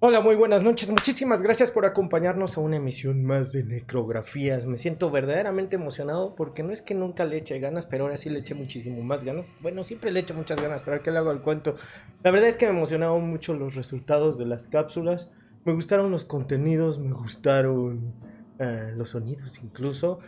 Hola, muy buenas noches. Muchísimas gracias por acompañarnos a una emisión más de Necrografías. Me siento verdaderamente emocionado porque no es que nunca le eche ganas, pero ahora sí le eché muchísimo más ganas. Bueno, siempre le echo muchas ganas, pero ¿a qué le hago el cuento? La verdad es que me emocionaron mucho los resultados de las cápsulas. Me gustaron los contenidos, me gustaron los sonidos incluso.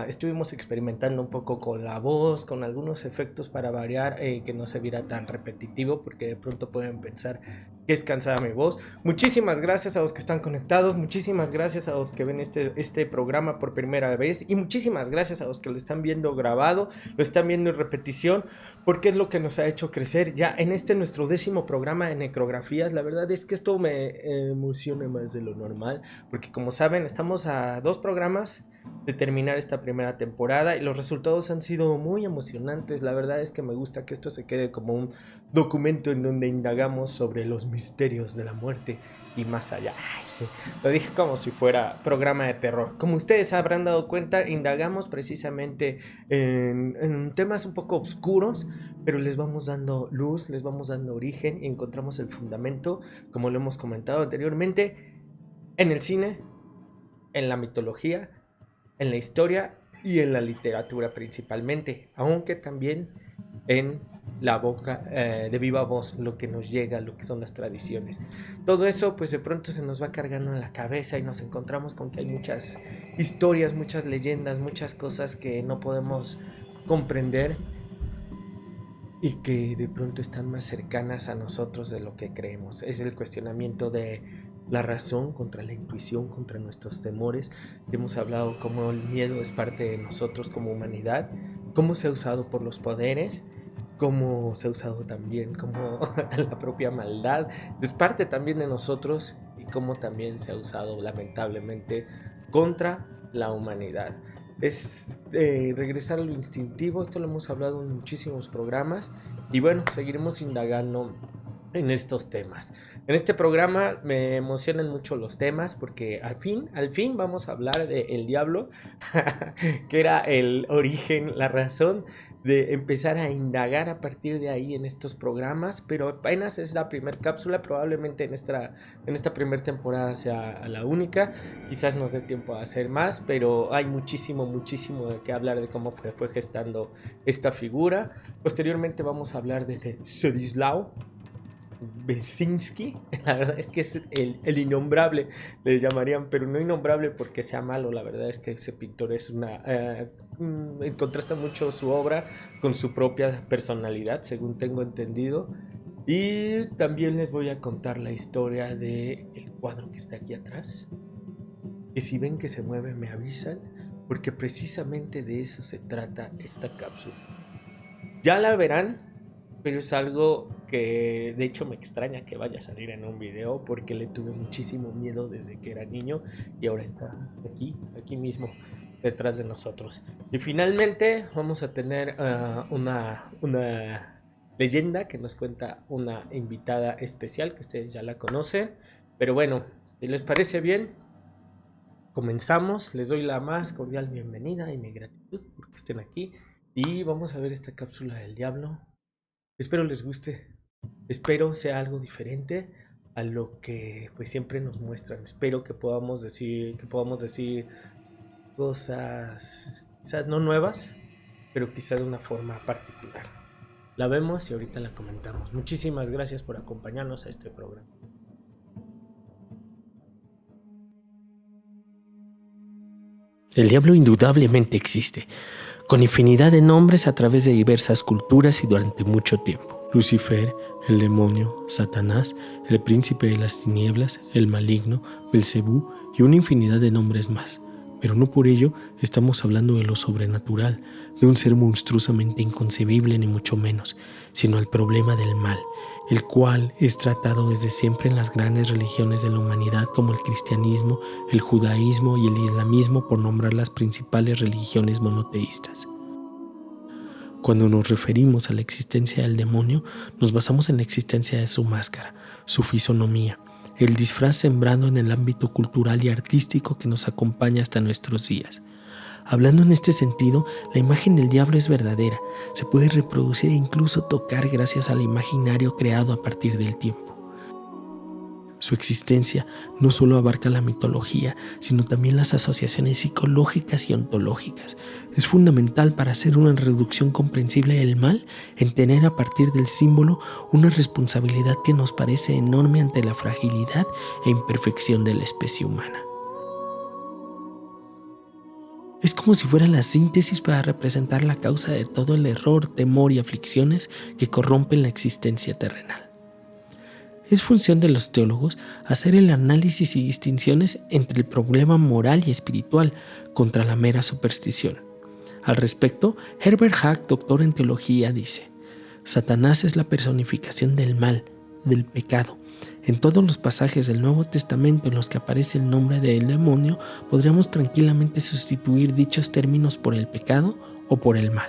Estuvimos experimentando un poco con la voz, con algunos efectos para variar, que no se viera tan repetitivo, porque de pronto pueden pensar que es cansada mi voz. Muchísimas gracias a los que están conectados, muchísimas gracias a los que ven este programa por primera vez y muchísimas gracias a los que lo están viendo grabado, lo están viendo en repetición, porque es lo que nos ha hecho crecer ya en este nuestro 10º programa de Necrografías. La verdad es que esto me emociona más de lo normal, porque como saben estamos a 2 programas de terminar esta primera temporada y los resultados han sido muy emocionantes. La verdad es que me gusta que esto se quede como un documento en donde indagamos sobre los misterios de la muerte y más allá. Ay, sí, lo dije como si fuera programa de terror. Como ustedes habrán dado cuenta, indagamos precisamente en temas un poco oscuros, pero les vamos dando luz, les vamos dando origen y encontramos el fundamento, como lo hemos comentado anteriormente, en el cine, en la mitología, en la historia y en la literatura principalmente, aunque también en la boca de viva voz, lo que nos llega, lo que son las tradiciones. Todo eso pues de pronto se nos va cargando en la cabeza y nos encontramos con que hay muchas historias, muchas leyendas, muchas cosas que no podemos comprender y que de pronto están más cercanas a nosotros de lo que creemos. Es el cuestionamiento de la razón contra la intuición, contra nuestros temores. Hemos hablado cómo el miedo es parte de nosotros como humanidad, cómo se ha usado por los poderes, cómo se ha usado también como la propia maldad, es parte también de nosotros, y cómo también se ha usado lamentablemente contra la humanidad. Es regresar a lo instintivo, esto lo hemos hablado en muchísimos programas y bueno, seguiremos indagando en estos temas. En este programa me emocionan mucho los temas porque al fin vamos a hablar de el diablo, que era el origen, la razón de empezar a indagar a partir de ahí en estos programas, pero apenas es la primera cápsula, probablemente en esta primera temporada sea la única, quizás nos dé tiempo a hacer más, pero hay muchísimo de qué hablar de cómo fue gestando esta figura. Posteriormente vamos a hablar de Stanislaw Bezinski. La verdad es que es el innombrable, le llamarían, pero no innombrable porque sea malo. La verdad es que ese pintor es contrasta mucho su obra con su propia personalidad, según tengo entendido. Y también les voy a contar la historia del cuadro que está aquí atrás, que si ven que se mueve me avisan, porque precisamente de eso se trata esta cápsula. Ya la verán, pero es algo que de hecho me extraña que vaya a salir en un video, porque le tuve muchísimo miedo desde que era niño y ahora está aquí mismo detrás de nosotros. Y finalmente vamos a tener una leyenda que nos cuenta una invitada especial que ustedes ya la conocen. Pero bueno, si les parece bien, comenzamos. Les doy la más cordial bienvenida y mi gratitud porque estén aquí y vamos a ver esta cápsula del diablo. Espero les guste, espero sea algo diferente a lo que pues siempre nos muestran. Espero que podamos decir cosas quizás no nuevas, pero quizás de una forma particular. La vemos y ahorita la comentamos. Muchísimas gracias por acompañarnos a este programa. El diablo indudablemente existe, con infinidad de nombres a través de diversas culturas y durante mucho tiempo. Lucifer, el demonio, Satanás, el príncipe de las tinieblas, el maligno, Belcebú y una infinidad de nombres más. Pero no por ello estamos hablando de lo sobrenatural, de un ser monstruosamente inconcebible ni mucho menos, sino el problema del mal, el cual es tratado desde siempre en las grandes religiones de la humanidad como el cristianismo, el judaísmo y el islamismo, por nombrar las principales religiones monoteístas. Cuando nos referimos a la existencia del demonio, nos basamos en la existencia de su máscara, su fisonomía, el disfraz sembrado en el ámbito cultural y artístico que nos acompaña hasta nuestros días. Hablando en este sentido, la imagen del diablo es verdadera, se puede reproducir e incluso tocar gracias al imaginario creado a partir del tiempo. Su existencia no solo abarca la mitología, sino también las asociaciones psicológicas y ontológicas. Es fundamental para hacer una reducción comprensible del mal en tener a partir del símbolo una responsabilidad que nos parece enorme ante la fragilidad e imperfección de la especie humana. Es como si fuera la síntesis para representar la causa de todo el error, temor y aflicciones que corrompen la existencia terrenal. Es función de los teólogos hacer el análisis y distinciones entre el problema moral y espiritual contra la mera superstición. Al respecto, Herbert Hack, doctor en teología, dice: Satanás es la personificación del mal, del pecado. En todos los pasajes del Nuevo Testamento en los que aparece el nombre del demonio, podríamos tranquilamente sustituir dichos términos por el pecado o por el mal.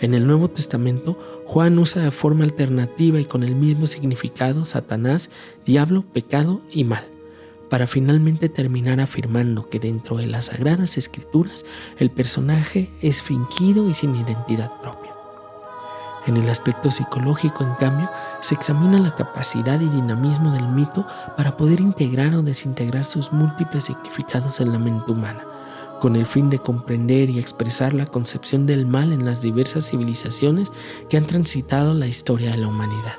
En el Nuevo Testamento, Juan usa de forma alternativa y con el mismo significado Satanás, diablo, pecado y mal, para finalmente terminar afirmando que dentro de las Sagradas Escrituras el personaje es fingido y sin identidad propia. En el aspecto psicológico, en cambio, se examina la capacidad y dinamismo del mito para poder integrar o desintegrar sus múltiples significados en la mente humana, con el fin de comprender y expresar la concepción del mal en las diversas civilizaciones que han transitado la historia de la humanidad,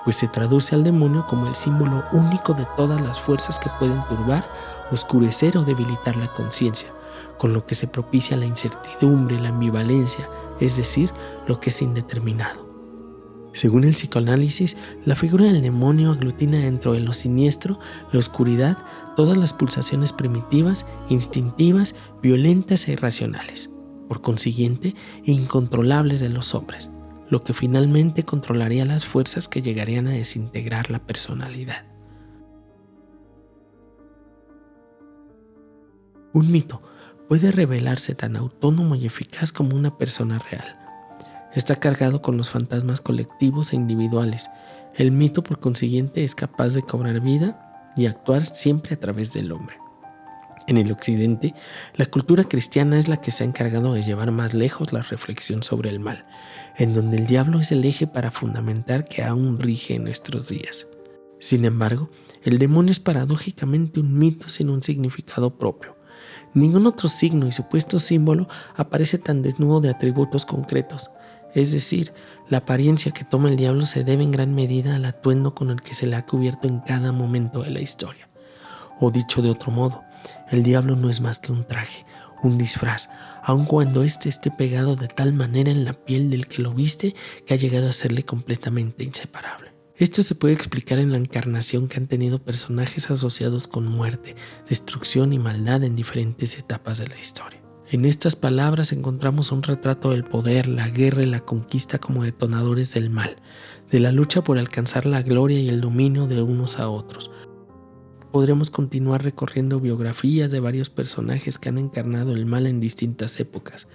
pues se traduce al demonio como el símbolo único de todas las fuerzas que pueden turbar, oscurecer o debilitar la conciencia, con lo que se propicia la incertidumbre, la ambivalencia, es decir, lo que es indeterminado. Según el psicoanálisis, la figura del demonio aglutina dentro de lo siniestro, la oscuridad, todas las pulsaciones primitivas, instintivas, violentas e irracionales, por consiguiente, incontrolables de los hombres, lo que finalmente controlaría las fuerzas que llegarían a desintegrar la personalidad. Un mito puede revelarse tan autónomo y eficaz como una persona real. Está cargado con los fantasmas colectivos e individuales. El mito, por consiguiente, es capaz de cobrar vida y actuar siempre a través del hombre. En el occidente, la cultura cristiana es la que se ha encargado de llevar más lejos la reflexión sobre el mal, en donde el diablo es el eje para fundamentar que aún rige en nuestros días. Sin embargo, el demonio es paradójicamente un mito sin un significado propio. Ningún otro signo y supuesto símbolo aparece tan desnudo de atributos concretos. Es decir, la apariencia que toma el diablo se debe en gran medida al atuendo con el que se le ha cubierto en cada momento de la historia. O dicho de otro modo, el diablo no es más que un traje, un disfraz, aun cuando éste esté pegado de tal manera en la piel del que lo viste que ha llegado a serle completamente inseparable. Esto se puede explicar en la encarnación que han tenido personajes asociados con muerte, destrucción y maldad en diferentes etapas de la historia. En estas palabras encontramos un retrato del poder, la guerra y la conquista como detonadores del mal, de la lucha por alcanzar la gloria y el dominio de unos a otros. Podremos continuar recorriendo biografías de varios personajes que han encarnado el mal en distintas épocas,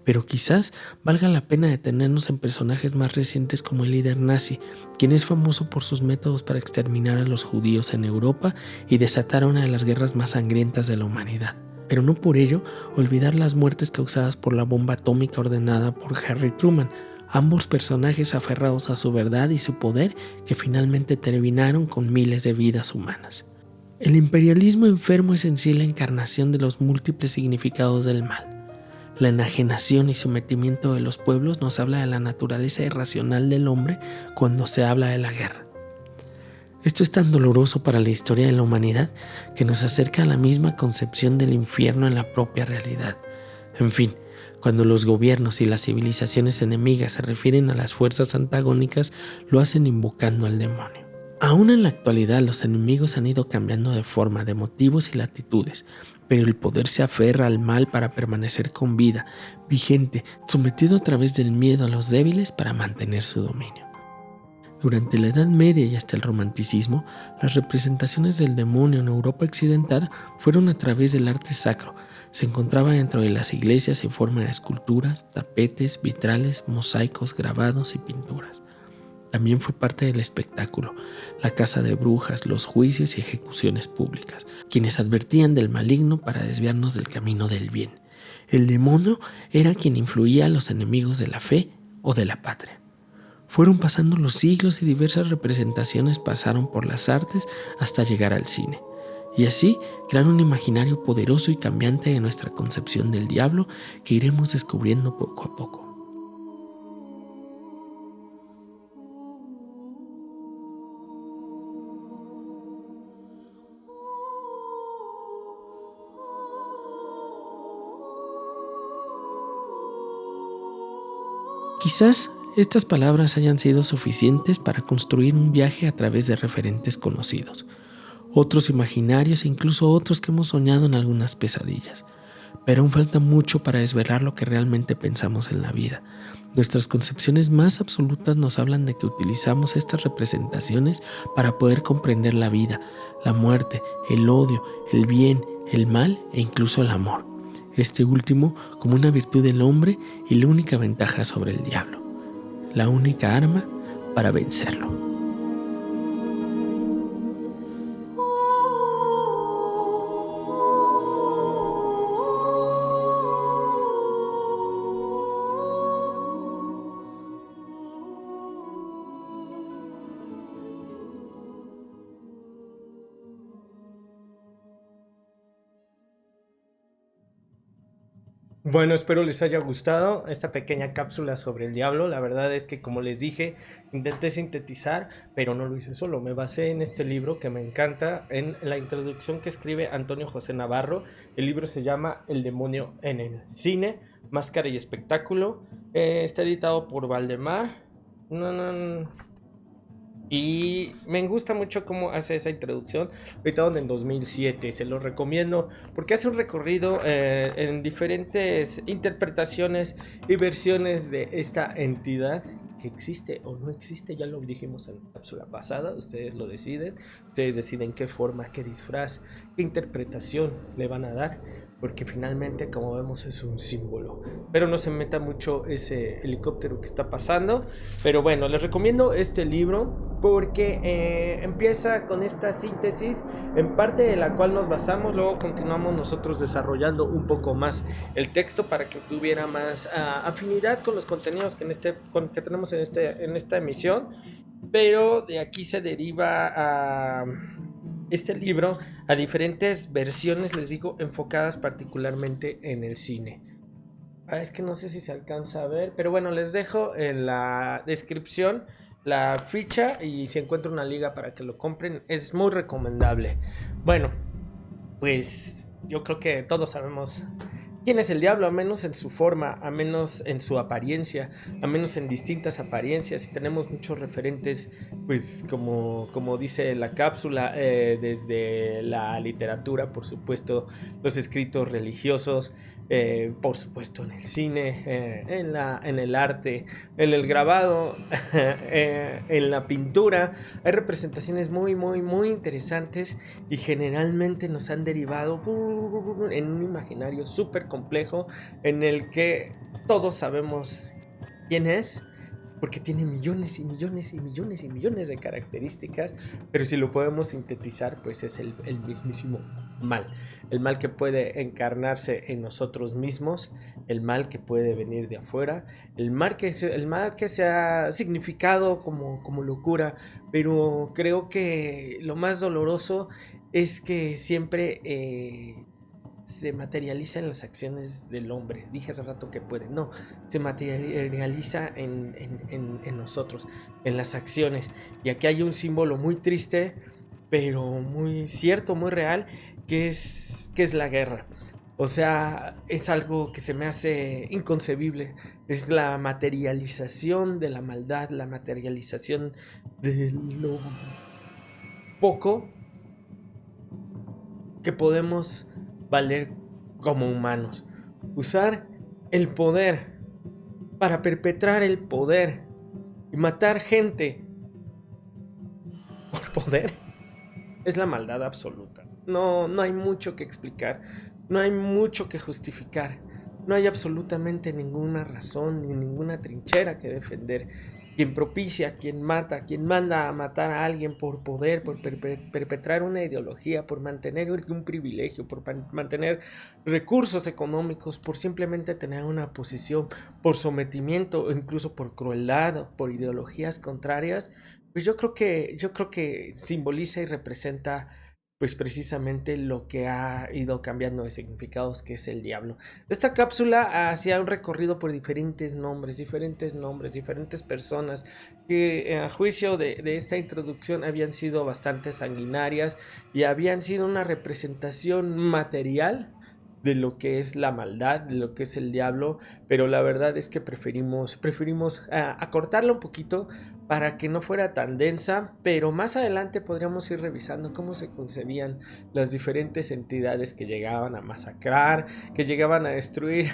pero quizás valga la pena detenernos en personajes más recientes como el líder nazi, quien es famoso por sus métodos para exterminar a los judíos en Europa y desatar una de las guerras más sangrientas de la humanidad. Pero no por ello olvidar las muertes causadas por la bomba atómica ordenada por Harry Truman, ambos personajes aferrados a su verdad y su poder que finalmente terminaron con miles de vidas humanas. El imperialismo enfermo es en sí la encarnación de los múltiples significados del mal. La enajenación y sometimiento de los pueblos nos habla de la naturaleza irracional del hombre cuando se habla de la guerra. Esto es tan doloroso para la historia de la humanidad que nos acerca a la misma concepción del infierno en la propia realidad. En fin, cuando los gobiernos y las civilizaciones enemigas se refieren a las fuerzas antagónicas, lo hacen invocando al demonio. Aún en la actualidad los enemigos han ido cambiando de forma, de motivos y latitudes, pero el poder se aferra al mal para permanecer con vida, vigente, sometido a través del miedo a los débiles para mantener su dominio. Durante la Edad Media y hasta el Romanticismo, las representaciones del demonio en Europa occidental fueron a través del arte sacro. Se encontraba dentro de las iglesias en forma de esculturas, tapetes, vitrales, mosaicos, grabados y pinturas. También fue parte del espectáculo, la caza de brujas, los juicios y ejecuciones públicas, quienes advertían del maligno para desviarnos del camino del bien. El demonio era quien influía a los enemigos de la fe o de la patria. Fueron pasando los siglos y diversas representaciones pasaron por las artes hasta llegar al cine. Y así crear un imaginario poderoso y cambiante de nuestra concepción del diablo que iremos descubriendo poco a poco. Quizás estas palabras hayan sido suficientes para construir un viaje a través de referentes conocidos, otros imaginarios e incluso otros que hemos soñado en algunas pesadillas. Pero aún falta mucho para desvelar lo que realmente pensamos en la vida. Nuestras concepciones más absolutas nos hablan de que utilizamos estas representaciones para poder comprender la vida, la muerte, el odio, el bien, el mal e incluso el amor. Este último como una virtud del hombre y la única ventaja sobre el diablo, la única arma para vencerlo. Bueno, espero les haya gustado esta pequeña cápsula sobre el diablo. La verdad es que, como les dije, intenté sintetizar, pero no lo hice solo. Me basé en este libro que me encanta, en la introducción que escribe Antonio José Navarro. El libro se llama El demonio en el cine, máscara y espectáculo. Está editado por Valdemar. Y me gusta mucho cómo hace esa introducción, editado en 2007, se lo recomiendo porque hace un recorrido en diferentes interpretaciones y versiones de esta entidad que existe o no existe. Ya lo dijimos en la cápsula pasada, ustedes lo deciden, ustedes deciden qué forma, qué disfraz, qué interpretación le van a dar, porque finalmente, como vemos, es un símbolo. Pero no se meta mucho ese helicóptero que está pasando. Pero bueno, les recomiendo este libro porque empieza con esta síntesis, en parte de la cual nos basamos. Luego continuamos nosotros desarrollando un poco más el texto para que tuviera más afinidad con los contenidos que tenemos en esta emisión. Pero de aquí se deriva a este libro a diferentes versiones, les digo, enfocadas particularmente en el cine. Es que no sé si se alcanza a ver, pero bueno, les dejo en la descripción la ficha y si encuentro una liga para que lo compren, es muy recomendable. Bueno, pues yo creo que todos sabemos quién es el diablo, a menos en su forma, a menos en su apariencia, a menos en distintas apariencias. Y tenemos muchos referentes, pues como dice la cápsula, desde la literatura, por supuesto, los escritos religiosos, por supuesto en el cine, en el arte, en el grabado, en la pintura. Hay representaciones muy interesantes y generalmente nos han derivado en un imaginario súper complejo en el que todos sabemos quién es, porque tiene millones de características, pero si lo podemos sintetizar, pues es el mismísimo mal. El mal que puede encarnarse en nosotros mismos, el mal que puede venir de afuera, el mal que se ha significado como locura, pero creo que lo más doloroso es que siempre se materializa en las acciones del hombre. Dije hace rato que puede, no, se materializa en nosotros, en las acciones. Y aquí hay un símbolo muy triste, pero muy cierto, muy real, que es la guerra. O sea, es algo que se me hace inconcebible. Es la materialización de la maldad, la materialización de lo poco que podemos valer como humanos. Usar el poder para perpetrar el poder y matar gente por poder es la maldad absoluta. No hay mucho que explicar, no hay mucho que justificar, no hay absolutamente ninguna razón ni ninguna trinchera que defender. quien propicia, quien mata, quien manda a matar a alguien por poder, por perpetrar una ideología, por mantener un privilegio, por mantener recursos económicos, por simplemente tener una posición, por sometimiento o incluso por crueldad, por ideologías contrarias, pues yo creo que simboliza y representa pues precisamente lo que ha ido cambiando de significados, que es el diablo. Esta cápsula hacía un recorrido por diferentes nombres, diferentes personas que a juicio de esta introducción habían sido bastante sanguinarias y habían sido una representación material de lo que es la maldad, de lo que es el diablo, pero la verdad es que preferimos acortarla un poquito para que no fuera tan densa, pero más adelante podríamos ir revisando cómo se concebían las diferentes entidades que llegaban a masacrar, que llegaban a destruir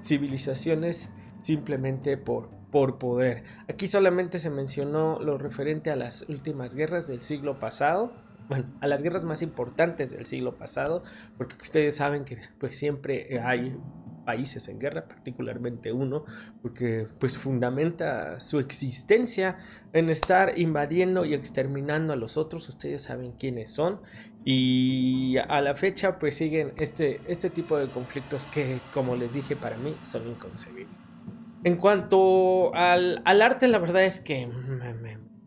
civilizaciones simplemente por poder. Aquí solamente se mencionó lo referente a las últimas guerras del siglo pasado, bueno, a las guerras más importantes del siglo pasado, porque ustedes saben que pues siempre hay países en guerra, particularmente uno, porque pues fundamenta su existencia en estar invadiendo y exterminando a los otros. Ustedes saben quiénes son y a la fecha pues siguen este tipo de conflictos que, como les dije, para mí son inconcebibles. En cuanto al arte, la verdad es que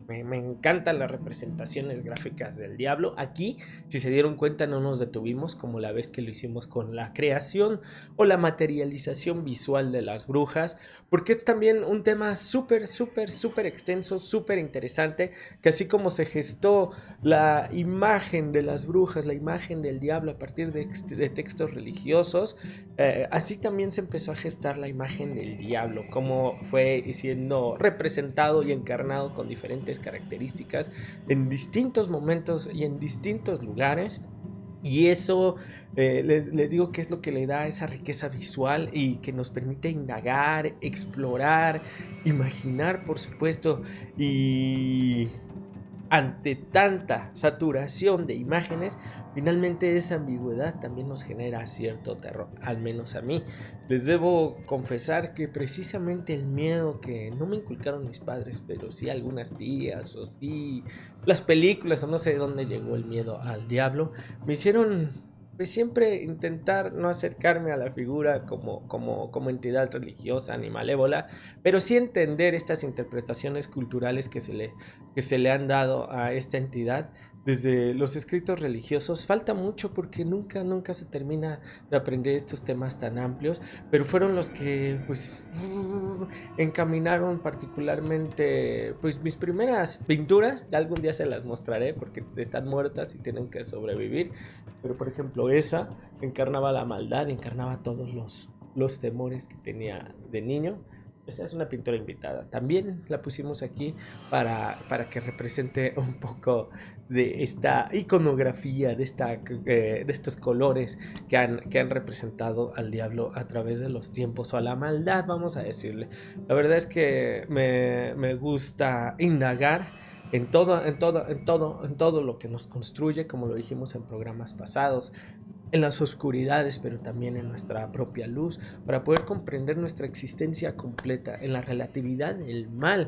me encantan las representaciones gráficas del diablo. Aquí, si se dieron cuenta, no nos detuvimos como la vez que lo hicimos con la creación o la materialización visual de las brujas, porque es también un tema súper extenso, súper interesante, que así como se gestó la imagen de las brujas, la imagen del diablo a partir de textos religiosos, así también se empezó a gestar la imagen del diablo, como fue siendo representado y encarnado con diferentes características en distintos momentos y en distintos lugares. Y eso les digo que es lo que le da esa riqueza visual y que nos permite indagar, explorar, imaginar, por supuesto. Y ante tanta saturación de imágenes, finalmente esa ambigüedad también nos genera cierto terror, al menos a mí. Les debo confesar que precisamente el miedo que no me inculcaron mis padres, pero sí algunas tías o sí las películas o no sé de dónde llegó el miedo al diablo, me hicieron pues siempre intentar no acercarme a la figura como entidad religiosa ni malévola, pero sí entender estas interpretaciones culturales que se le han dado a esta entidad desde los escritos religiosos. Falta mucho porque nunca se termina de aprender estos temas tan amplios, pero fueron los que pues encaminaron particularmente pues mis primeras pinturas. Algún día se las mostraré porque están muertas y tienen que sobrevivir, pero por ejemplo esa encarnaba la maldad, encarnaba todos los temores que tenía de niño. Esta es una pintura invitada. También la pusimos aquí para que represente un poco de esta iconografía, de estos colores que han representado al diablo a través de los tiempos, o a la maldad, vamos a decirle. La verdad es que me gusta indagar en todo lo que nos construye, como lo dijimos en programas pasados, en las oscuridades, pero también en nuestra propia luz, para poder comprender nuestra existencia completa, en la relatividad del mal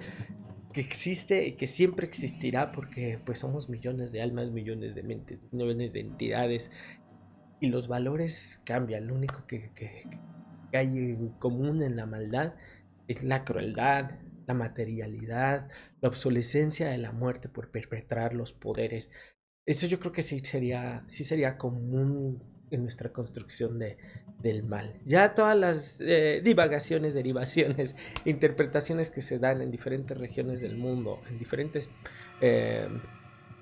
que existe y que siempre existirá, porque pues somos millones de almas, millones de mentes, millones de entidades, y los valores cambian. Lo único que hay en común en la maldad es la crueldad, la materialidad, la obsolescencia de la muerte por perpetrar los poderes. Eso yo creo que sí sería común en nuestra construcción del mal. Ya todas las divagaciones, derivaciones, interpretaciones que se dan en diferentes regiones del mundo, en diferentes eh,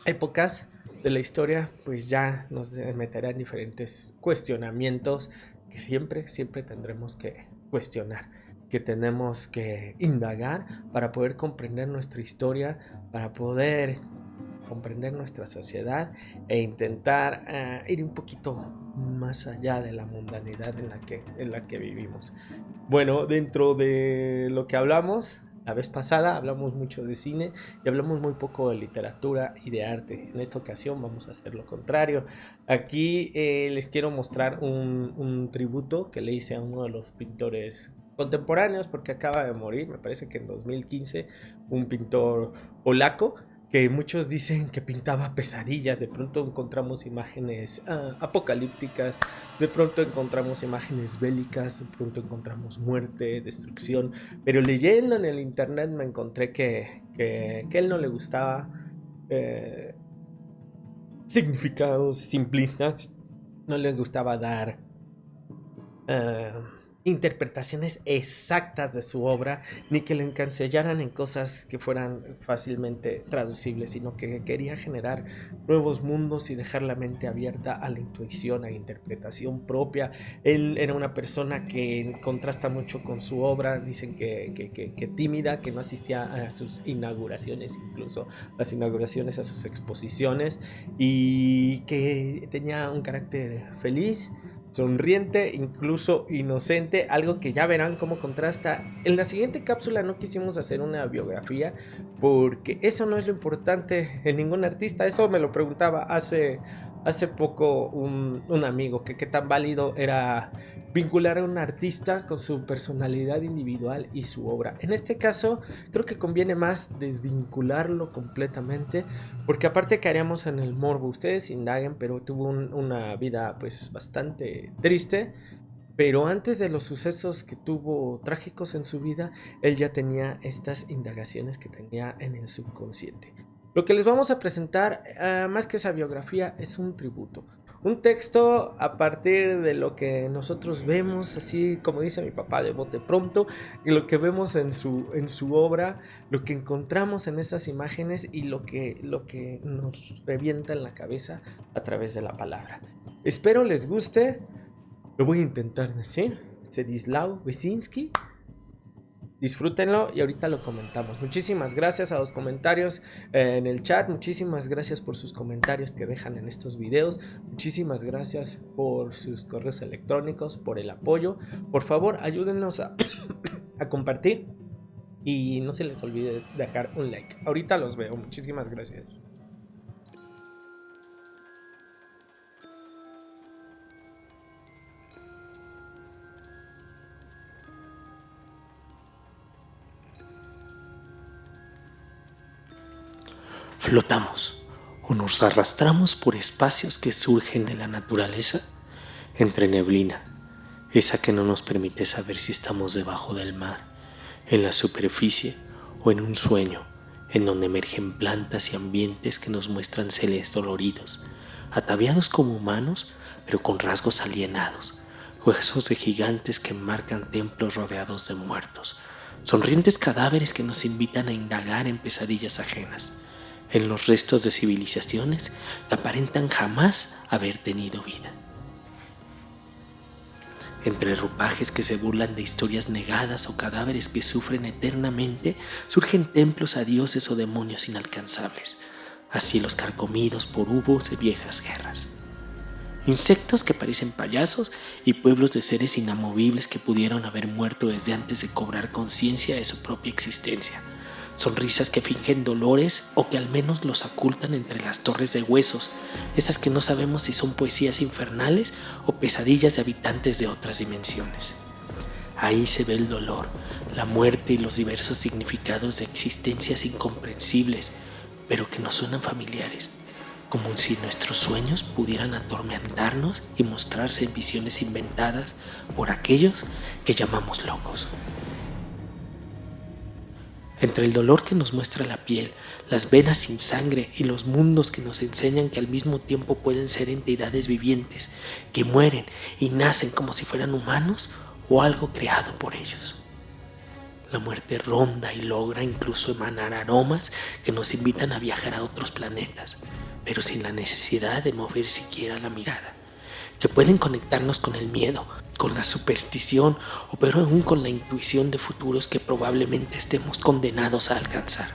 épocas de la historia, pues ya nos meterá en diferentes cuestionamientos que siempre tendremos que cuestionar, que tenemos que indagar para poder comprender nuestra historia, para poder comprender nuestra sociedad e intentar ir un poquito más allá de la mundanidad en la que vivimos. Bueno, dentro de lo que hablamos la vez pasada, hablamos mucho de cine y hablamos muy poco de literatura y de arte. En esta ocasión vamos a hacer lo contrario. Aquí les quiero mostrar un tributo que le hice a uno de los pintores contemporáneos, porque acaba de morir, me parece que en 2015, un pintor polaco, que muchos dicen que pintaba pesadillas. De pronto encontramos imágenes apocalípticas, de pronto encontramos imágenes bélicas, de pronto encontramos muerte, destrucción, pero leyendo en el internet me encontré que a él no le gustaba significados simplistas, no le gustaba dar eh, interpretaciones exactas de su obra, ni que le encancellaran en cosas que fueran fácilmente traducibles, sino que quería generar nuevos mundos y dejar la mente abierta a la intuición, a la interpretación propia. Él era una persona que contrasta mucho con su obra, dicen que tímida, que no asistía a sus inauguraciones, incluso las inauguraciones, a sus exposiciones, y que tenía un carácter feliz, sonriente, incluso inocente, algo que ya verán cómo contrasta. En la siguiente cápsula no quisimos hacer una biografía porque eso no es lo importante en ningún artista. Eso me lo preguntaba hace poco un amigo, que qué tan válido era vincular a un artista con su personalidad individual y su obra. En este caso creo que conviene más desvincularlo completamente, porque aparte caeríamos en el morbo. Ustedes indaguen, pero tuvo una vida pues bastante triste. Pero antes de los sucesos que tuvo trágicos en su vida, él ya tenía estas indagaciones que tenía en el subconsciente. Lo que les vamos a presentar, más que esa biografía, es un tributo. Un texto a partir de lo que nosotros vemos, así como dice mi papá de bote pronto, y lo que vemos en su obra, lo que encontramos en esas imágenes y lo que nos revienta en la cabeza a través de la palabra. Espero les guste, lo voy a intentar decir, Zdzislaw Beksiński. Disfrútenlo y ahorita lo comentamos. Muchísimas gracias a los comentarios en el chat. Muchísimas gracias por sus comentarios que dejan en estos videos. Muchísimas gracias por sus correos electrónicos, por el apoyo. Por favor, ayúdennos a compartir y no se les olvide dejar un like. Ahorita los veo. Muchísimas gracias. Flotamos o nos arrastramos por espacios que surgen de la naturaleza entre neblina, esa que no nos permite saber si estamos debajo del mar, en la superficie o en un sueño en donde emergen plantas y ambientes que nos muestran seres doloridos, ataviados como humanos pero con rasgos alienados, huesos de gigantes que marcan templos rodeados de muertos, sonrientes cadáveres que nos invitan a indagar en pesadillas ajenas, en los restos de civilizaciones que aparentan jamás haber tenido vida. Entre ropajes que se burlan de historias negadas o cadáveres que sufren eternamente, surgen templos a dioses o demonios inalcanzables, así los carcomidos por hubos de viejas guerras. Insectos que parecen payasos y pueblos de seres inamovibles que pudieron haber muerto desde antes de cobrar conciencia de su propia existencia. Sonrisas que fingen dolores o que al menos los ocultan entre las torres de huesos, esas que no sabemos si son poesías infernales o pesadillas de habitantes de otras dimensiones. Ahí se ve el dolor, la muerte y los diversos significados de existencias incomprensibles, pero que nos suenan familiares, como si nuestros sueños pudieran atormentarnos y mostrarse en visiones inventadas por aquellos que llamamos locos. Entre el dolor que nos muestra la piel, las venas sin sangre y los mundos que nos enseñan que al mismo tiempo pueden ser entidades vivientes, que mueren y nacen como si fueran humanos o algo creado por ellos. La muerte ronda y logra incluso emanar aromas que nos invitan a viajar a otros planetas, pero sin la necesidad de mover siquiera la mirada, que pueden conectarnos con el miedo, con la superstición o pero aún con la intuición de futuros que probablemente estemos condenados a alcanzar.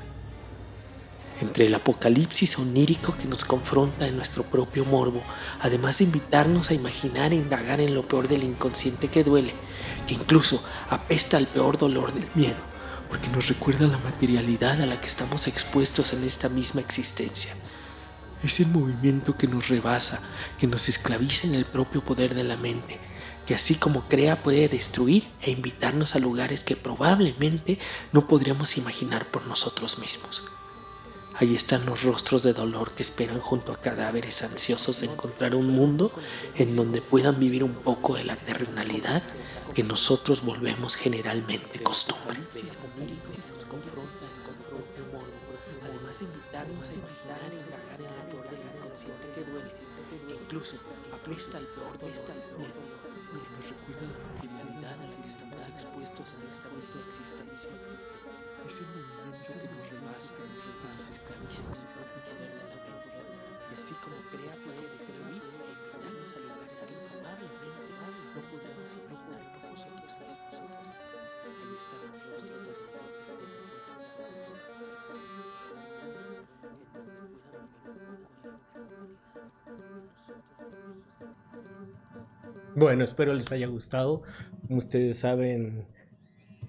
Entre el apocalipsis onírico que nos confronta en nuestro propio morbo, además de invitarnos a imaginar e indagar en lo peor del inconsciente que duele, que incluso apesta al peor dolor del miedo, porque nos recuerda la materialidad a la que estamos expuestos en esta misma existencia. Es el movimiento que nos rebasa, que nos esclaviza en el propio poder de la mente, que así como crea puede destruir e invitarnos a lugares que probablemente no podríamos imaginar por nosotros mismos. Ahí están los rostros de dolor que esperan junto a cadáveres ansiosos de encontrar un mundo en donde puedan vivir un poco de la terrenalidad que nosotros volvemos generalmente costumbre. Además de invitarnos a imaginar e indagar en la peor del inconsciente que duele, e incluso apesta al peor miedo, porque nos recuerda la materialidad a la que estamos expuestos en esta misma existencia. Ese movimiento que nos rebasa, que nos esclaviza con el poder de la mente, y así como crea puede destruir e invitarnos a lugares que probablemente no podemos imaginar por nosotros mismos. Ahí están los rostros de dolor que esperan junto a cadáveres ansiosos de encontrar un mundo en donde puedan vivir un poco de la terrenalidad que nosotros. Bueno, espero les haya gustado. Como ustedes saben,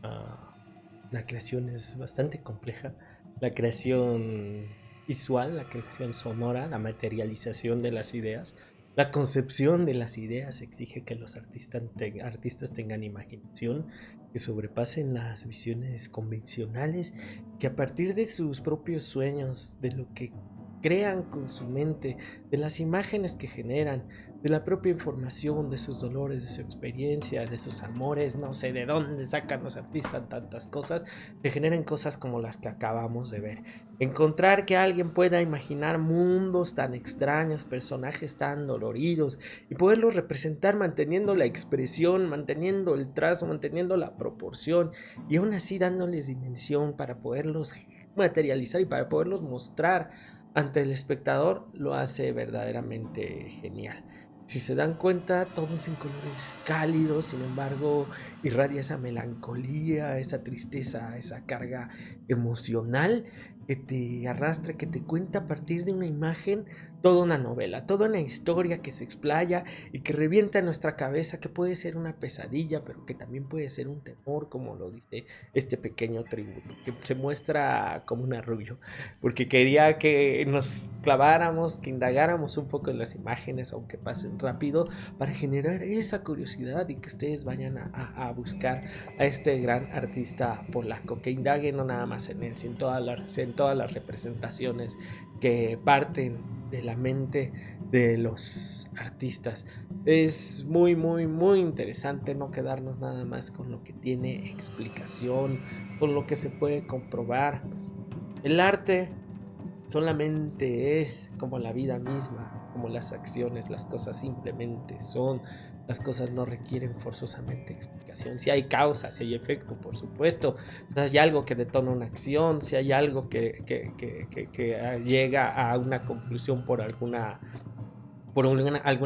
la creación es bastante compleja. La creación visual, la creación sonora, la materialización de las ideas, la concepción de las ideas exige que los artistas tengan imaginación, que sobrepasen las visiones convencionales, que a partir de sus propios sueños, de lo que crean con su mente, de las imágenes que generan, de la propia información, de sus dolores, de su experiencia, de sus amores, no sé de dónde sacan los artistas tantas cosas, te generan cosas como las que acabamos de ver. Encontrar que alguien pueda imaginar mundos tan extraños, personajes tan doloridos y poderlos representar manteniendo la expresión, manteniendo el trazo, manteniendo la proporción y aún así dándoles dimensión para poderlos materializar y para poderlos mostrar ante el espectador, lo hace verdaderamente genial. Si se dan cuenta, todo es en colores cálidos, sin embargo, irradia esa melancolía, esa tristeza, esa carga emocional que te arrastra, que te cuenta a partir de una imagen toda una novela, toda una historia que se explaya y que revienta en nuestra cabeza, que puede ser una pesadilla, pero que también puede ser un temor, como lo dice este pequeño tributo, que se muestra como un arrullo, porque quería que nos claváramos, que indagáramos un poco en las imágenes, aunque pasen rápido, para generar esa curiosidad y que ustedes vayan a buscar a este gran artista polaco, que indaguen no nada más en él, sino en todas las representaciones que parten de la mente de los artistas. Es muy interesante no quedarnos nada más con lo que tiene explicación, con lo que se puede comprobar. El arte solamente es como la vida misma, como las acciones, las cosas simplemente son, las cosas no requieren forzosamente explicación. Si hay causa, si hay efecto, por supuesto, si hay algo que detona una acción, si hay algo que llega a una conclusión por alguna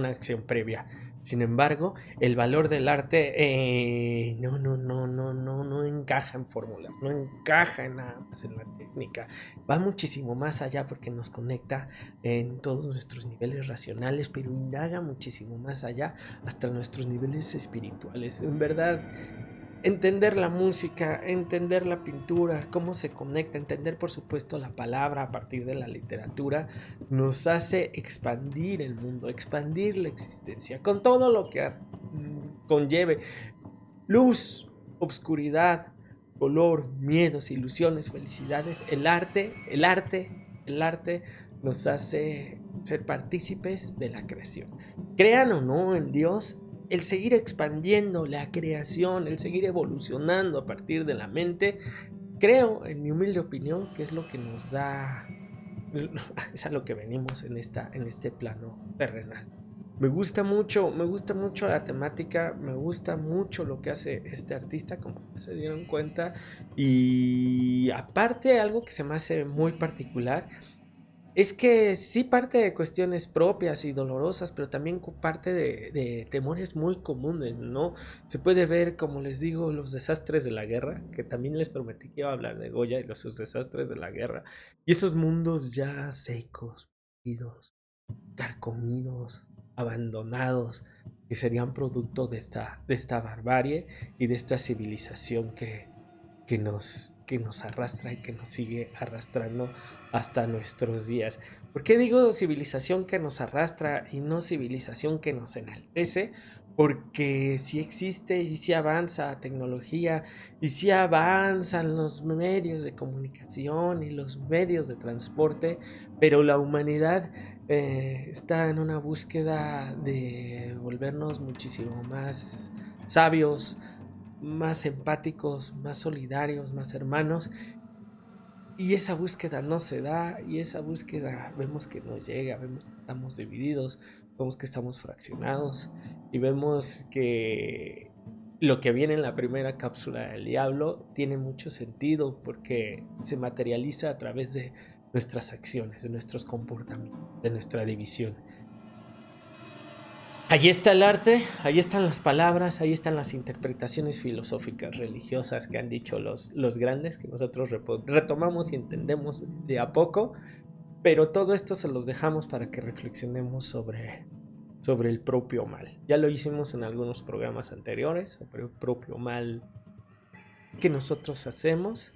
acción previa. Sin embargo, el valor del arte no encaja en fórmulas, no encaja en nada más en la técnica. Va muchísimo más allá porque nos conecta en todos nuestros niveles racionales, pero indaga muchísimo más allá hasta nuestros niveles espirituales. En verdad, entender la música, entender la pintura, cómo se conecta, entender por supuesto la palabra a partir de la literatura, nos hace expandir el mundo, expandir la existencia, con todo lo que conlleve: luz, obscuridad, color, miedos, ilusiones, felicidades. El arte nos hace ser partícipes de la creación. Crean o no en Dios, el seguir expandiendo la creación, el seguir evolucionando a partir de la mente, creo, en mi humilde opinión, que es lo que nos da, es a lo que venimos en este plano terrenal. Me gusta mucho la temática, me gusta mucho lo que hace este artista, como se dieron cuenta, y aparte algo que se me hace muy particular es que sí parte de cuestiones propias y dolorosas, pero también parte de temores muy comunes, ¿no? Se puede ver, como les digo, los desastres de la guerra, que también les prometí que iba a hablar de Goya y sus desastres de la guerra, y esos mundos ya secos, perdidos, carcomidos, abandonados, que serían producto de esta barbarie y de esta civilización que nos arrastra y que nos sigue arrastrando hasta nuestros días. ¿Por qué digo civilización que nos arrastra y no civilización que nos enaltece? porque sí existe y sí avanza la tecnología y sí avanzan los medios de comunicación y los medios de transporte, pero la humanidad está en una búsqueda de volvernos muchísimo más sabios, más empáticos, más solidarios, más hermanos. Y esa búsqueda no se da, y esa búsqueda vemos que no llega, vemos que estamos divididos, vemos que estamos fraccionados, y vemos que lo que viene en la primera cápsula del diablo tiene mucho sentido porque se materializa a través de nuestras acciones, de nuestros comportamientos, de nuestra división. Allí está el arte, ahí están las palabras, ahí están las interpretaciones filosóficas, religiosas que han dicho los grandes, que nosotros retomamos y entendemos de a poco, pero todo esto se los dejamos para que reflexionemos sobre el propio mal. Ya lo hicimos en algunos programas anteriores, sobre el propio mal que nosotros hacemos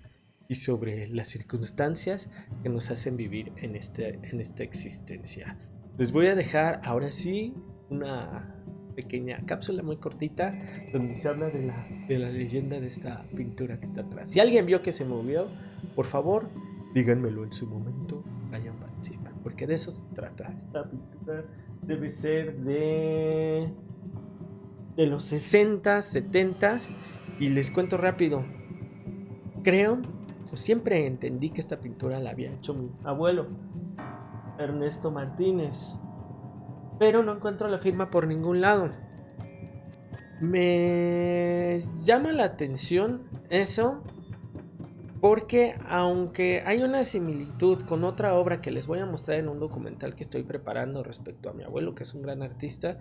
y sobre las circunstancias que nos hacen vivir en esta existencia. Les voy a dejar ahora sí una pequeña cápsula muy cortita donde se habla de la leyenda de esta pintura que está atrás. Si alguien vio que se movió, por favor, díganmelo en su momento, vayan para encima, porque de eso se trata. Esta pintura debe ser de los 60, 70 y les cuento rápido. Creo, o siempre entendí que esta pintura la había hecho mi abuelo, Ernesto Martínez, pero no encuentro la firma por ningún lado. Me llama la atención eso porque aunque hay una similitud con otra obra que les voy a mostrar en un documental que estoy preparando respecto a mi abuelo, que es un gran artista,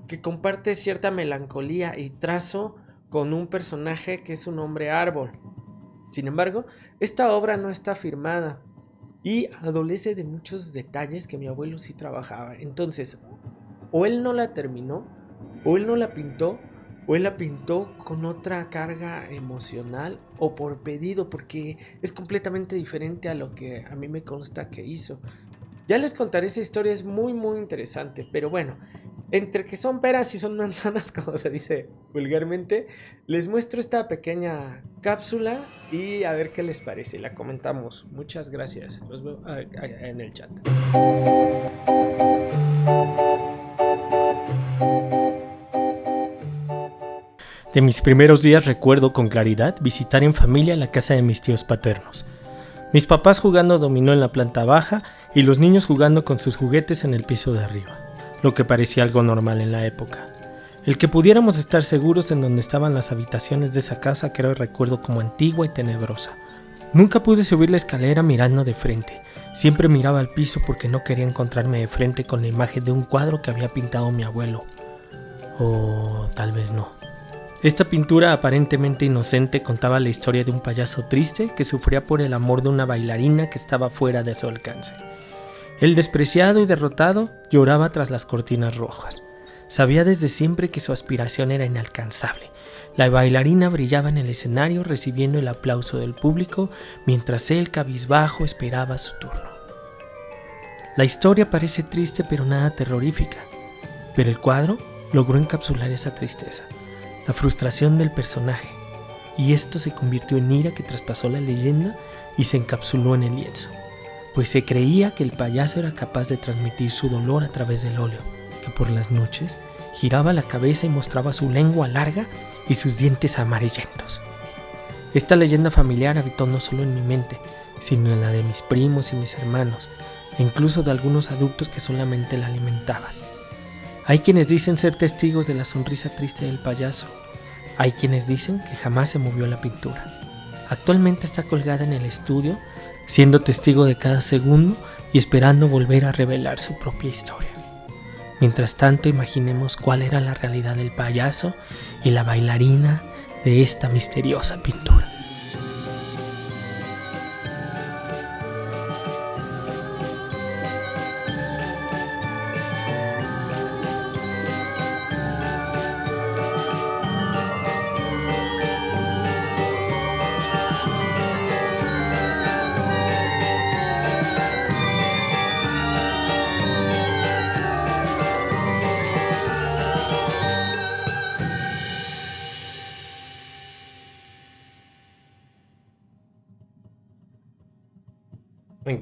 que comparte cierta melancolía y trazo con un personaje que es un hombre árbol. Sin embargo, esta obra no está firmada y adolece de muchos detalles que mi abuelo sí trabajaba. Entonces, o él no la terminó, o él no la pintó, o él la pintó con otra carga emocional o por pedido, porque es completamente diferente a lo que a mí me consta que hizo. Ya les contaré esa historia, es muy muy interesante, pero bueno, entre que son peras y son manzanas, como se dice vulgarmente, les muestro esta pequeña cápsula y a ver qué les parece, la comentamos. Muchas gracias, los veo en el chat. De mis primeros días recuerdo con claridad visitar en familia la casa de mis tíos paternos. Mis papás jugando dominó en la planta baja y los niños jugando con sus juguetes en el piso de arriba, lo que parecía algo normal en la época. El que pudiéramos estar seguros en donde estaban las habitaciones de esa casa que ahora recuerdo como antigua y tenebrosa. Nunca pude subir la escalera mirando de frente, siempre miraba al piso porque no quería encontrarme de frente con la imagen de un cuadro que había pintado mi abuelo. O tal vez no. Esta pintura aparentemente inocente contaba la historia de un payaso triste que sufría por el amor de una bailarina que estaba fuera de su alcance. El despreciado y derrotado lloraba tras las cortinas rojas. Sabía desde siempre que su aspiración era inalcanzable. La bailarina brillaba en el escenario recibiendo el aplauso del público mientras él cabizbajo esperaba su turno. La historia parece triste pero nada terrorífica, pero el cuadro logró encapsular esa tristeza, la frustración del personaje, y esto se convirtió en ira que traspasó la leyenda y se encapsuló en el lienzo, pues se creía que el payaso era capaz de transmitir su dolor a través del óleo, que por las noches giraba la cabeza y mostraba su lengua larga y sus dientes amarillentos. Esta leyenda familiar habitó no solo en mi mente, sino en la de mis primos y mis hermanos, e incluso de algunos adultos que solamente la alimentaban. Hay quienes dicen ser testigos de la sonrisa triste del payaso. Hay quienes dicen que jamás se movió la pintura. Actualmente está colgada en el estudio, siendo testigo de cada segundo y esperando volver a revelar su propia historia. Mientras tanto, imaginemos cuál era la realidad del payaso y la bailarina de esta misteriosa pintura. Me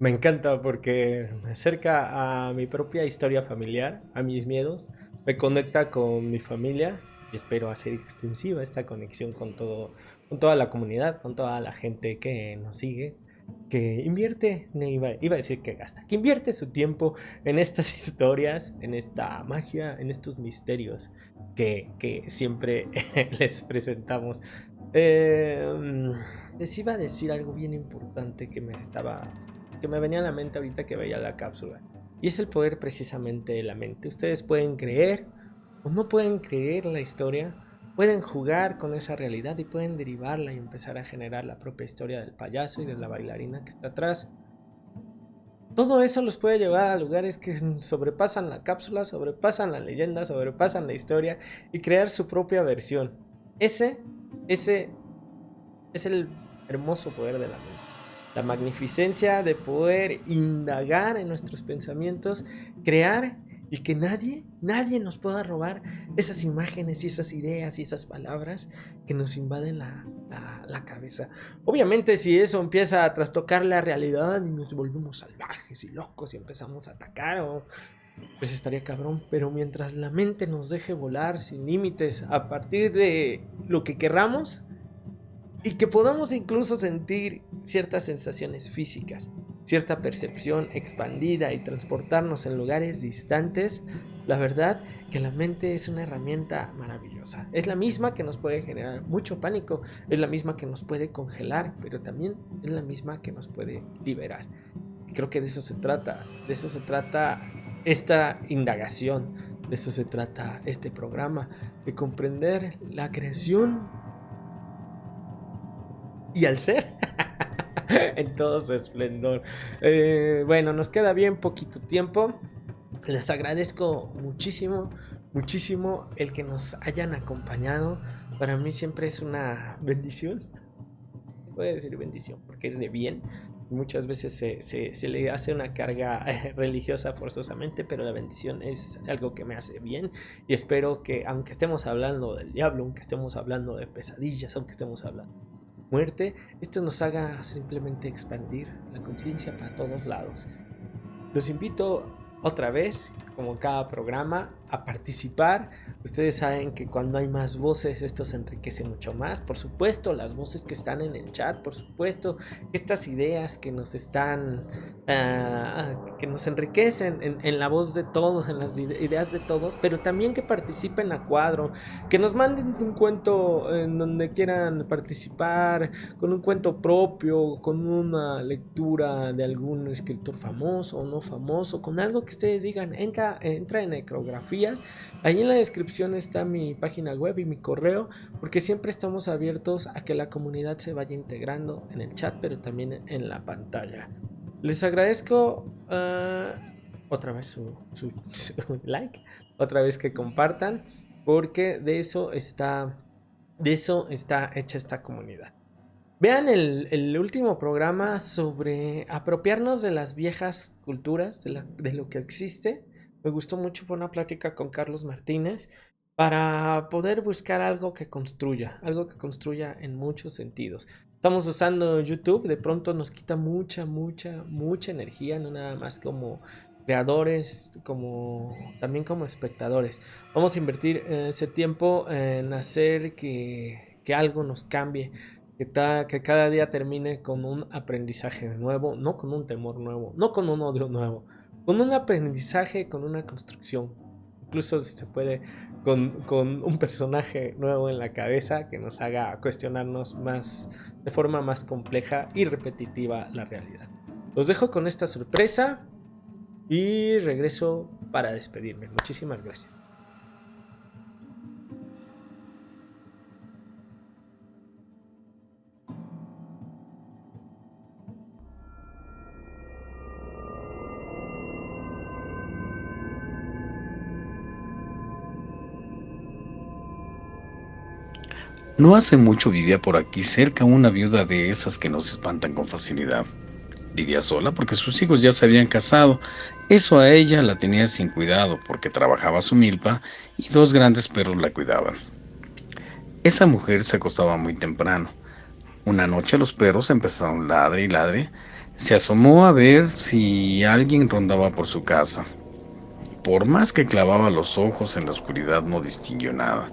encanta porque me acerca a mi propia historia familiar, a mis miedos, me conecta con mi familia y espero hacer extensiva esta conexión con todo, con toda la comunidad, con toda la gente que nos sigue, que invierte, no iba a decir que gasta, que invierte su tiempo en estas historias, en esta magia, en estos misterios que siempre les presentamos. Eh, Les iba a decir algo bien importante que me venía a la mente ahorita que veía la cápsula. Y es el poder precisamente de la mente. Ustedes pueden creer o no pueden creer la historia, pueden jugar con esa realidad y pueden derivarla y empezar a generar la propia historia del payaso y de la bailarina que está atrás. Todo eso los puede llevar a lugares que sobrepasan la cápsula, sobrepasan la leyenda, sobrepasan la historia y crear su propia versión. Ese, ese es el hermoso poder de la mente. La magnificencia de poder indagar en nuestros pensamientos, crear y que nadie nos pueda robar esas imágenes y esas ideas y esas palabras que nos invaden la cabeza. Obviamente si eso empieza a trastocar la realidad y nos volvemos salvajes y locos y empezamos a atacar, pues estaría cabrón. Pero mientras la mente nos deje volar sin límites a partir de lo que querramos, y que podamos incluso sentir ciertas sensaciones físicas, cierta percepción expandida y transportarnos en lugares distantes, la verdad que la mente es una herramienta maravillosa. Es la misma que nos puede generar mucho pánico, es la misma que nos puede congelar, pero también es la misma que nos puede liberar. Y creo que de eso se trata esta indagación, de eso se trata este programa, de comprender la creación y al ser en todo su esplendor. Bueno, nos queda bien poquito tiempo. Les agradezco muchísimo, muchísimo el que nos hayan acompañado. Para mí siempre es una bendición. Voy a decir bendición porque es de bien. Muchas veces se le hace una carga religiosa forzosamente, pero la bendición es algo que me hace bien. Y espero que, aunque estemos hablando del diablo, aunque estemos hablando de pesadillas, aunque estemos hablando muerte, esto nos haga simplemente expandir la conciencia para todos lados. Los invito otra vez, como cada programa, a participar. Ustedes saben que cuando hay más voces esto se enriquece mucho más. Por supuesto, las voces que están en el chat, por supuesto, estas ideas que nos están que nos enriquecen en la voz de todos, en las ideas de todos, pero también que participen a cuadro, que nos manden un cuento en donde quieran participar, con un cuento propio, con una lectura de algún escritor famoso o no famoso, con algo que ustedes digan. Entra en Necrografías. Ahí en la descripción está mi página web y mi correo, porque siempre estamos abiertos a que la comunidad se vaya integrando en el chat, pero también en la pantalla. Les agradezco otra vez su like, otra vez que compartan, porque de eso está hecha esta comunidad. Vean el último programa sobre apropiarnos de las viejas culturas, de lo que existe. Me gustó mucho, fue una plática con Carlos Martínez para poder buscar algo que construya en muchos sentidos. Estamos usando YouTube, de pronto nos quita mucha energía, no nada más como creadores, también como espectadores. Vamos a invertir ese tiempo en hacer que algo nos cambie, que cada día termine con un aprendizaje nuevo, no con un temor nuevo, no con un odio nuevo, con un aprendizaje, con una construcción, incluso si se puede, con un personaje nuevo en la cabeza que nos haga cuestionarnos de forma más compleja y repetitiva la realidad. Los dejo con esta sorpresa y regreso para despedirme. Muchísimas gracias. No hace mucho vivía por aquí cerca una viuda de esas que nos espantan con facilidad. Vivía sola porque sus hijos ya se habían casado. Eso a ella la tenía sin cuidado porque trabajaba su milpa y 2 grandes perros la cuidaban. Esa mujer se acostaba muy temprano. Una noche los perros empezaron ladre y ladre. Se asomó a ver si alguien rondaba por su casa. Por más que clavaba los ojos en la oscuridad, no distinguió nada.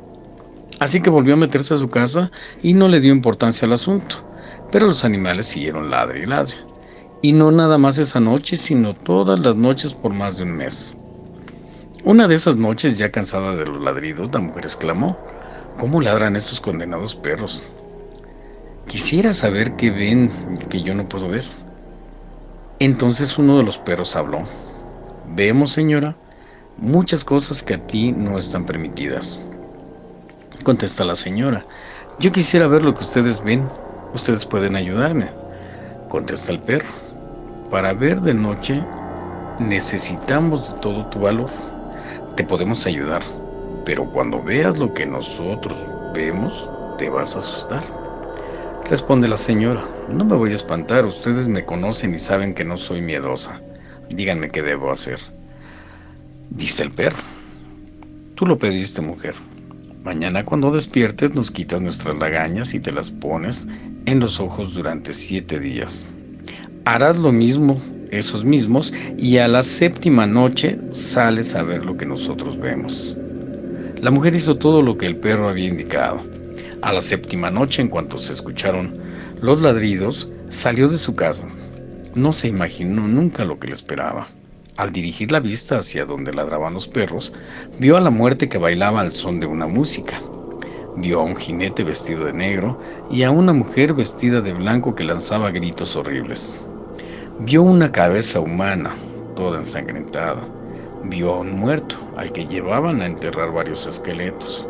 Así que volvió a meterse a su casa y no le dio importancia al asunto. Pero los animales siguieron ladre y ladre. Y no nada más esa noche, sino todas las noches por más de un mes. Una de esas noches, ya cansada de los ladridos, la mujer exclamó: ¿cómo ladran estos condenados perros? Quisiera saber qué ven que yo no puedo ver. Entonces uno de los perros habló: vemos, señora, muchas cosas que a ti no están permitidas. Contesta la señora: yo quisiera ver lo que ustedes ven. Ustedes pueden ayudarme. Contesta el perro: para ver de noche necesitamos de todo tu valor. Te podemos ayudar, pero cuando veas lo que nosotros vemos, te vas a asustar. Responde la señora: no me voy a espantar, ustedes me conocen y saben que no soy miedosa. Díganme qué debo hacer. Dice el perro: tú lo pediste, mujer. Mañana cuando despiertes nos quitas nuestras lagañas y te las pones en los ojos durante 7 días. Harás lo mismo, esos mismos, y a la 7ª noche sales a ver lo que nosotros vemos. La mujer hizo todo lo que el perro había indicado. A la 7ª noche, en cuanto se escucharon los ladridos, salió de su casa. No se imaginó nunca lo que le esperaba. Al dirigir la vista hacia donde ladraban los perros, vio a la muerte que bailaba al son de una música. Vio a un jinete vestido de negro y a una mujer vestida de blanco que lanzaba gritos horribles. Vio una cabeza humana, toda ensangrentada. Vio a un muerto, al que llevaban a enterrar varios esqueletos.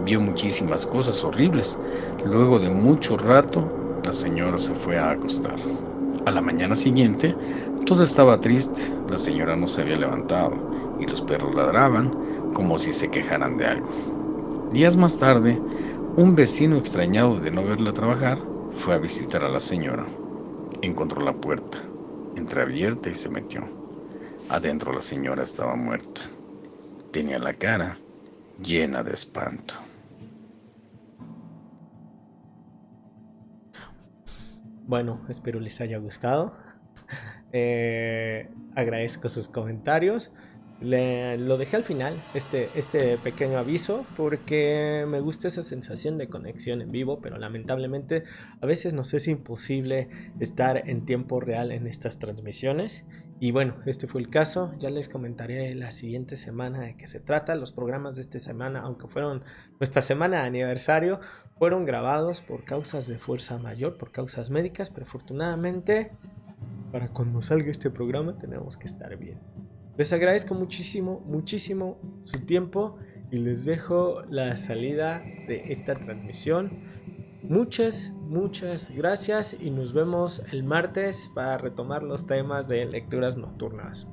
Vio muchísimas cosas horribles. Luego de mucho rato, la señora se fue a acostar. A la mañana siguiente, todo estaba triste. La señora no se había levantado y los perros ladraban como si se quejaran de algo. Días más tarde, un vecino, extrañado de no verla trabajar, fue a visitar a la señora. Encontró la puerta entreabierta y se metió. Adentro la señora estaba muerta. Tenía la cara llena de espanto. Bueno, espero les haya gustado. Agradezco sus comentarios. Lo dejé al final, este pequeño aviso, porque me gusta esa sensación de conexión en vivo, pero lamentablemente a veces nos es imposible estar en tiempo real en estas transmisiones. Y bueno, este fue el caso. Ya les comentaré la siguiente semana de qué se trata. Los programas de esta semana, aunque fueron nuestra semana de aniversario, fueron grabados por causas de fuerza mayor, por causas médicas, pero afortunadamente para cuando salga este programa tenemos que estar bien. Les agradezco muchísimo su tiempo y les dejo la salida de esta transmisión. Muchas gracias y nos vemos el martes para retomar los temas de lecturas nocturnas.